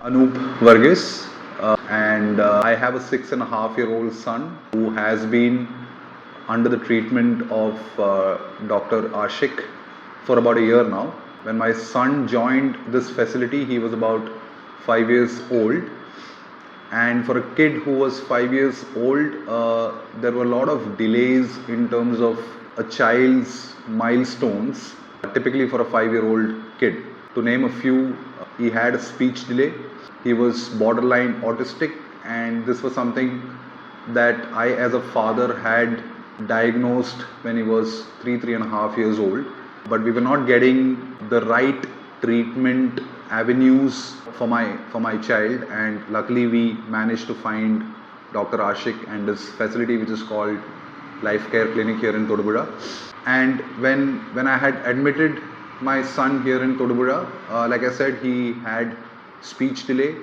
Anup Varghese, and I have a 6.5-year-old son who has been under the treatment of Dr. Ashik for about a year now. When my son joined this facility, he was about 5 years old, and for a kid who was 5 years old, there were a lot of delays in terms of a child's milestones, typically for a 5-year-old kid. To name a few, he had a speech delay, he was borderline autistic, and this was something that I as a father had diagnosed when he was 3.5 years old. But we were not getting the right treatment avenues for my child, and luckily we managed to find Dr. Ashik and his facility, which is called Life Care Clinic here in Thodupuzha. And when I had admitted my son here in Thodupuzha, like I said, he had speech delay.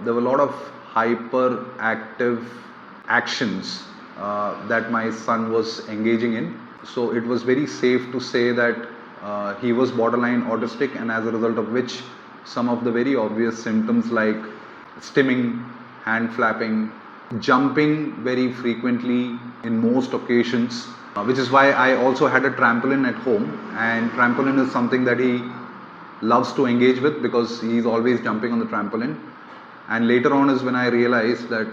There were a lot of hyperactive actions that my son was engaging in. So it was very safe to say that he was borderline autistic, and as a result of which some of the very obvious symptoms like stimming, hand flapping, jumping very frequently in most occasions, which is why I also had a trampoline at home, and trampoline is something that he loves to engage with because he's always jumping on the trampoline. And later on is when I realized that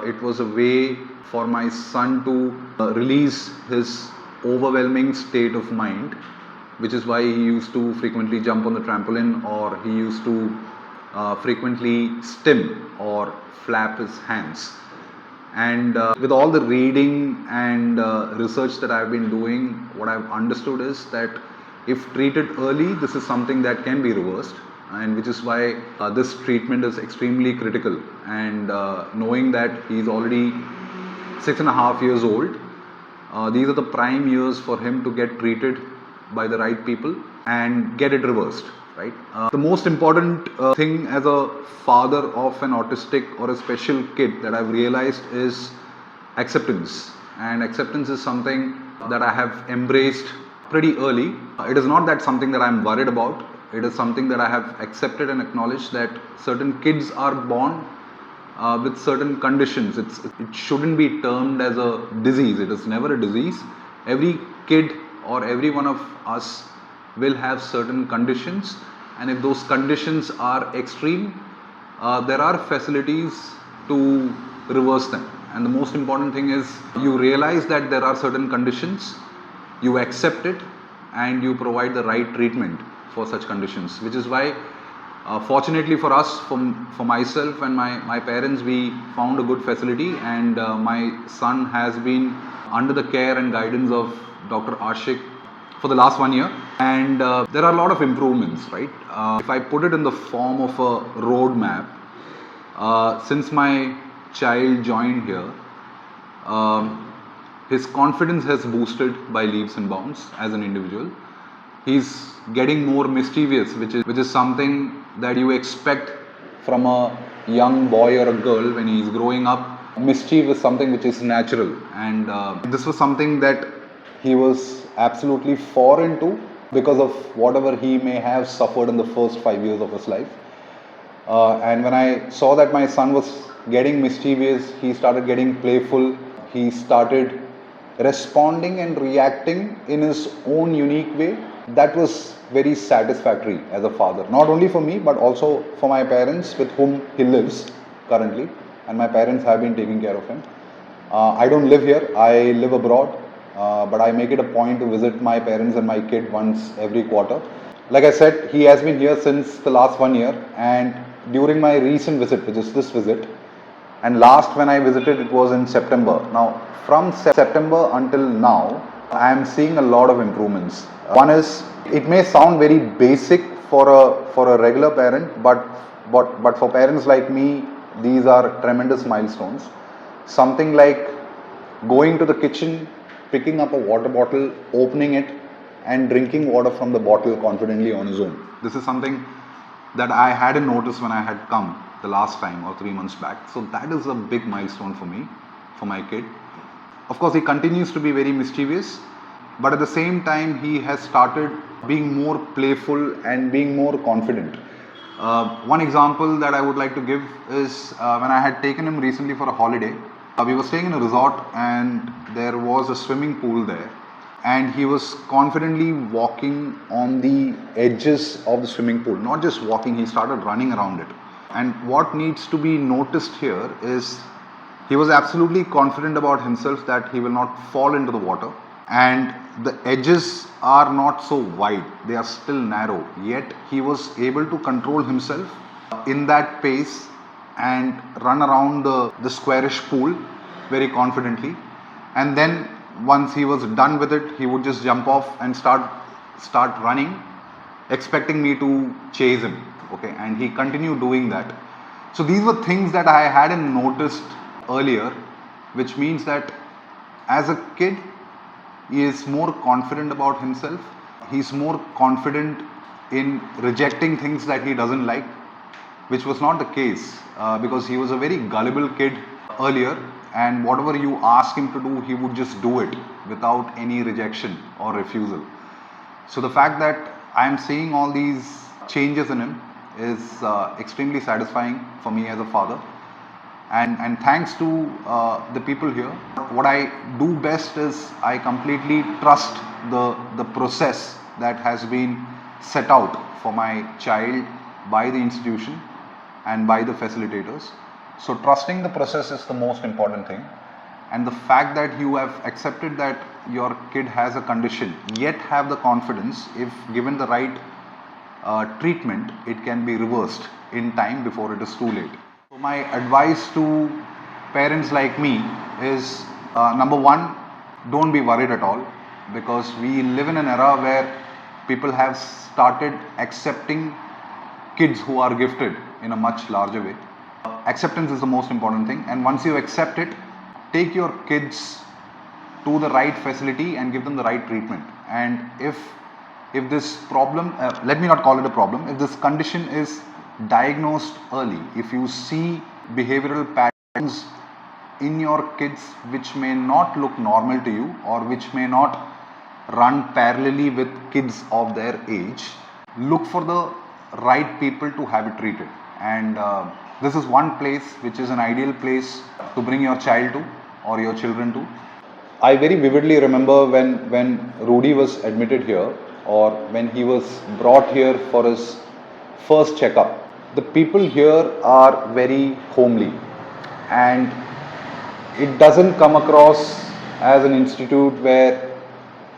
it was a way for my son to release his overwhelming state of mind, which is why he used to frequently jump on the trampoline, or he used to frequently stim or flap his hands. And with all the reading and research that I've been doing, what I've understood is that if treated early, this is something that can be reversed, and which is why this treatment is extremely critical. And knowing that he's already 6.5 years old, these are the prime years for him to get treated by the right people and get it reversed, right? The most important thing as a father of an autistic or a special kid that I've realized is acceptance. And acceptance is something that I have embraced pretty early. It is not that something that I'm worried about. It is something that I have accepted and acknowledged, that certain kids are born with certain conditions. It shouldn't be termed as a disease. It is never a disease. Every kid or every one of us will have certain conditions, and if those conditions are extreme, there are facilities to reverse them. And the most important thing is you realize that there are certain conditions, you accept it, and you provide the right treatment for such conditions, which is why fortunately for us, for myself and my parents, we found a good facility, and my son has been under the care and guidance of Dr. Ashik for the last 1 year, and there are a lot of improvements, right? If I put it in the form of a roadmap, since my child joined here, his confidence has boosted by leaps and bounds as an individual. He's getting more mischievous, which is something that you expect from a young boy or a girl when he's growing up. Mischief is something which is natural, and this was something that he was absolutely foreign to because of whatever he may have suffered in the first 5 years of his life. And when I saw that my son was getting mischievous, he started getting playful, he started responding and reacting in his own unique way. That was very satisfactory as a father, not only for me but also for my parents with whom he lives currently, and my parents have been taking care of him. I don't live here, I live abroad, but I make it a point to visit my parents and my kid once every quarter. Like I said, he has been here since the last 1 year, and during my recent visit, which is this visit, and last when I visited, it was in September. Now, from September until now, I am seeing a lot of improvements. One is, it may sound very basic for a regular parent, but for parents like me, these are tremendous milestones. Something like going to the kitchen, picking up a water bottle, opening it, and drinking water from the bottle confidently on his own. This is something that I hadn't noticed when I had come the last time or 3 months back. So that is a big milestone for me, for my kid. Of course, he continues to be very mischievous, but at the same time, he has started being more playful and being more confident. One example that I would like to give is when I had taken him recently for a holiday. We were staying in a resort and there was a swimming pool there, and he was confidently walking on the edges of the swimming pool. Not just walking, he started running around it. And what needs to be noticed here is he was absolutely confident about himself that he will not fall into the water, and the edges are not so wide, they are still narrow, yet he was able to control himself in that pace and run around the squarish pool very confidently. And then once he was done with it, he would just jump off and start running, expecting me to chase him. Okay, and he continued doing that. So these were things that I hadn't noticed earlier, which means that as a kid he is more confident about himself. He's more confident in rejecting things that he doesn't like, which was not the case because he was a very gullible kid earlier, and whatever you ask him to do, he would just do it without any rejection or refusal. So the fact that I am seeing all these changes in him is extremely satisfying for me as a father. And thanks to the people here, what I do best is I completely trust the process that has been set out for my child by the institution and by the facilitators. So trusting the process is the most important thing, and the fact that you have accepted that your kid has a condition, yet have the confidence, if given the right treatment, it can be reversed in time before it is too late. So my advice to parents like me is number one, don't be worried at all, because we live in an era where people have started accepting kids who are gifted in a much larger way. Acceptance is the most important thing, and once you accept it, take your kids to the right facility and give them the right treatment. And if this problem, let me not call it a problem, if this condition is diagnosed early, if you see behavioral patterns in your kids which may not look normal to you or which may not run parallelly with kids of their age, look for the right people to have it treated. And this is one place which is an ideal place to bring your child to or your children to. I very vividly remember when Rudy was admitted here, or when he was brought here for his first checkup. The people here are very homely, and it doesn't come across as an institute where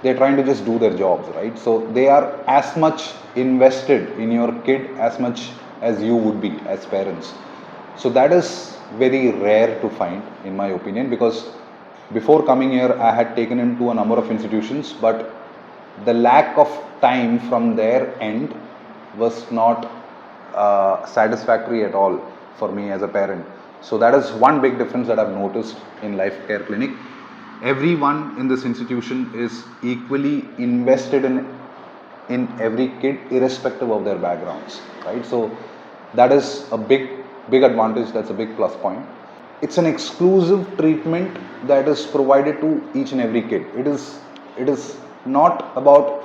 they're trying to just do their jobs, right? So they are as much invested in your kid as much as you would be as parents. So that is very rare to find, in my opinion, because before coming here I had taken him to a number of institutions, but the lack of time from their end was not satisfactory at all for me as a parent. So that is one big difference that I've noticed in Life Care Clinic. Everyone in this institution is equally invested in every kid, irrespective of their backgrounds, right? So that is a big advantage. That's a big plus point. It's an exclusive treatment that is provided to each and every kid. It is not about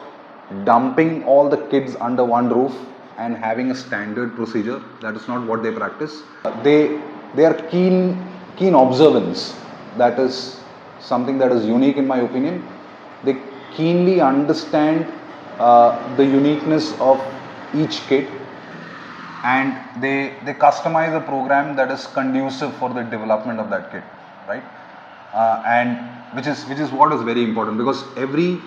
dumping all the kids under one roof and having a standard procedure. That is not what they practice. They are keen observance. That is something that is unique in my opinion. They keenly understand the uniqueness of each kid, and they customize a program that is conducive for the development of that kid, right? And which is what is very important, because every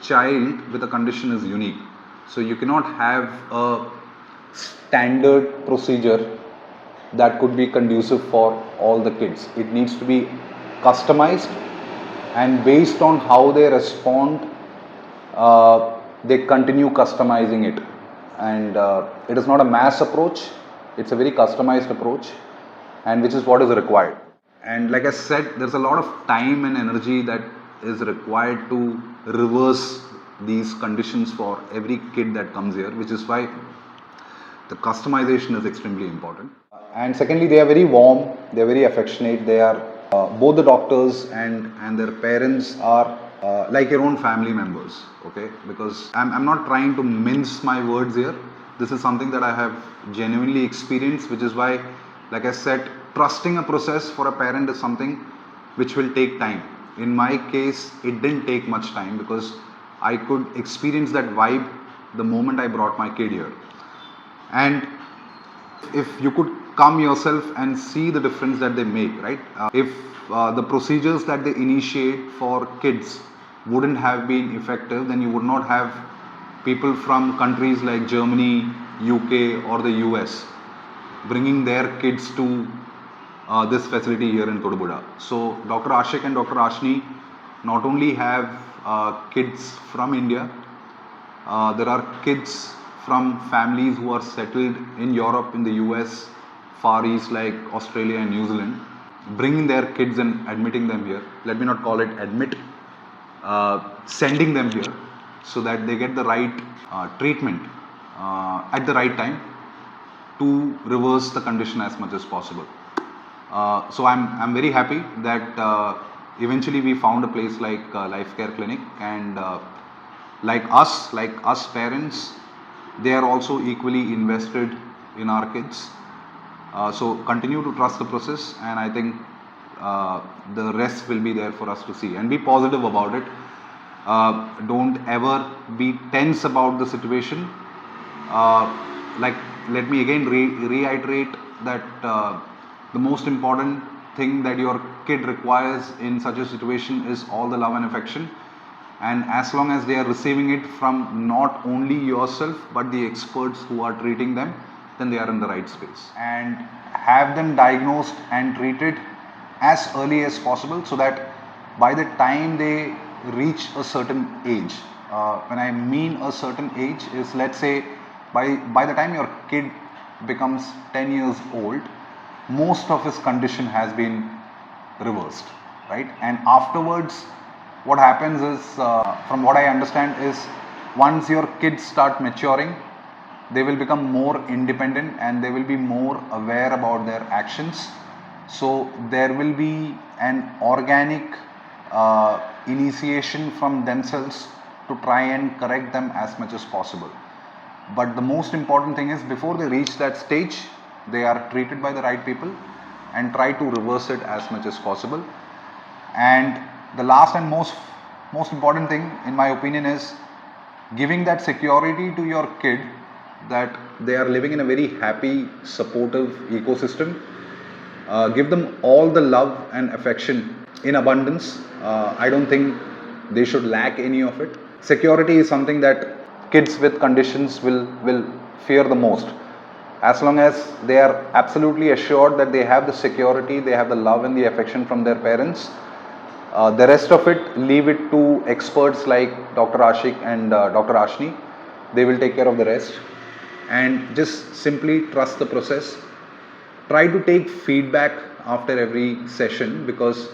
child with a condition is unique. So you cannot have a standard procedure that could be conducive for all the kids. It needs to be customized, and based on how they respond, they continue customizing it. And it is not a mass approach, it's a very customized approach, and which is what is required. And like I said, there's a lot of time and energy that is required to reverse these conditions for every kid that comes here, which is why the customization is extremely important. And secondly, they are very warm, they are very affectionate. They are both the doctors and their parents are like your own family members, okay? Because I'm not trying to mince my words here. This is something that I have genuinely experienced, which is why, like I said, trusting a process for a parent is something which will take time. In my case, it didn't take much time because I could experience that vibe the moment I brought my kid here. And if you could come yourself and see the difference that they make, right? If the procedures that they initiate for kids wouldn't have been effective, then you would not have people from countries like Germany, UK or the US bringing their kids to this facility here in Thodupuzha. So Dr. Ashik and Dr. Ashni not only have kids from India, there are kids from families who are settled in Europe, in the US, Far East like Australia and New Zealand, bringing their kids and admitting them here. Let me not call it admit, sending them here so that they get the right treatment at the right time to reverse the condition as much as possible. So I'm very happy that eventually we found a place like Life Care Clinic, and like us parents, they are also equally invested in our kids. So continue to trust the process, and I think the rest will be there for us to see, and be positive about it. Don't ever be tense about the situation. Let me again reiterate that the most important thing that your kid requires in such a situation is all the love and affection. And as long as they are receiving it from not only yourself but the experts who are treating them, then they are in the right space. And have them diagnosed and treated as early as possible, so that by the time they reach a certain age, when I mean a certain age is, let's say by the time your kid becomes 10 years old, most of his condition has been reversed, right? And afterwards, what happens is, from what I understand is, once your kids start maturing, they will become more independent and they will be more aware about their actions. So there will be an organic initiation from themselves to try and correct them as much as possible. But the most important thing is, before they reach that stage, they are treated by the right people and try to reverse it as much as possible. And the last and most important thing, in my opinion, is giving that security to your kid that they are living in a very happy, supportive ecosystem. Give them all the love and affection in abundance. I don't think they should lack any of it. Security is something that kids with conditions will fear the most. As long as they are absolutely assured that they have the security, they have the love and the affection from their parents, the rest of it, leave it to experts like Dr. Ashik and Dr. Ashni. They will take care of the rest. And just simply trust the process. Try to take feedback after every session, because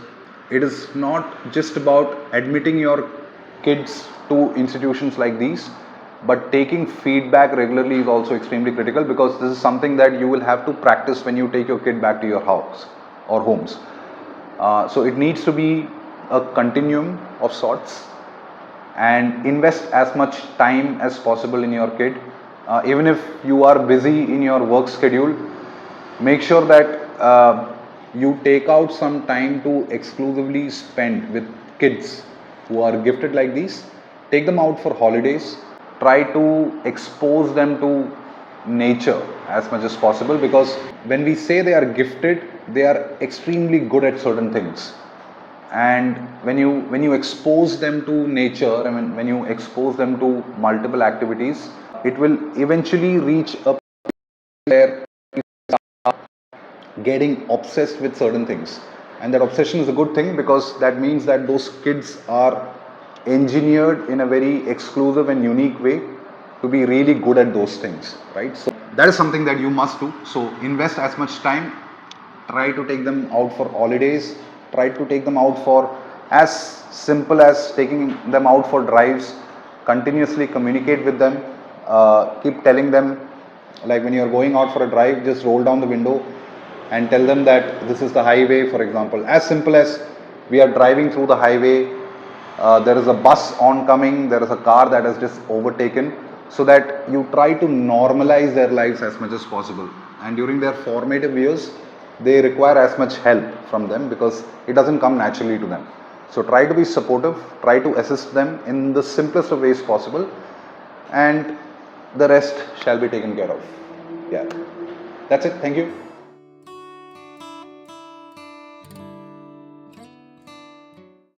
it is not just about admitting your kids to institutions like these, but taking feedback regularly is also extremely critical, because this is something that you will have to practice when you take your kid back to your house or homes. So it needs to be a continuum of sorts, and invest as much time as possible in your kid. Even if you are busy in your work schedule, make sure that you take out some time to exclusively spend with kids who are gifted like these. Take them out for holidays. Try to expose them to nature as much as possible, because when we say they are gifted, they are extremely good at certain things. And when you expose them to nature, I mean, when you expose them to multiple activities, it will eventually reach a point where you start getting obsessed with certain things. And that obsession is a good thing, because that means that those kids are engineered in a very exclusive and unique way to be really good at those things, right? So that is something that you must do. So invest as much time. Try to take them out for holidays. Try to take them out for as simple as taking them out for drives. Continuously communicate with them. Keep telling them, like when you are going out for a drive, just roll down the window and tell them that this is the highway, for example. As simple as, we are driving through the highway, there is a bus oncoming, there is a car that has just overtaken. so that you try to normalize their lives as much as possible. And during their formative years, they require as much help from them because it doesn't come naturally to them. So try to be supportive, try to assist them in the simplest of ways possible, and the rest shall be taken care of. Yeah, that's it. Thank you.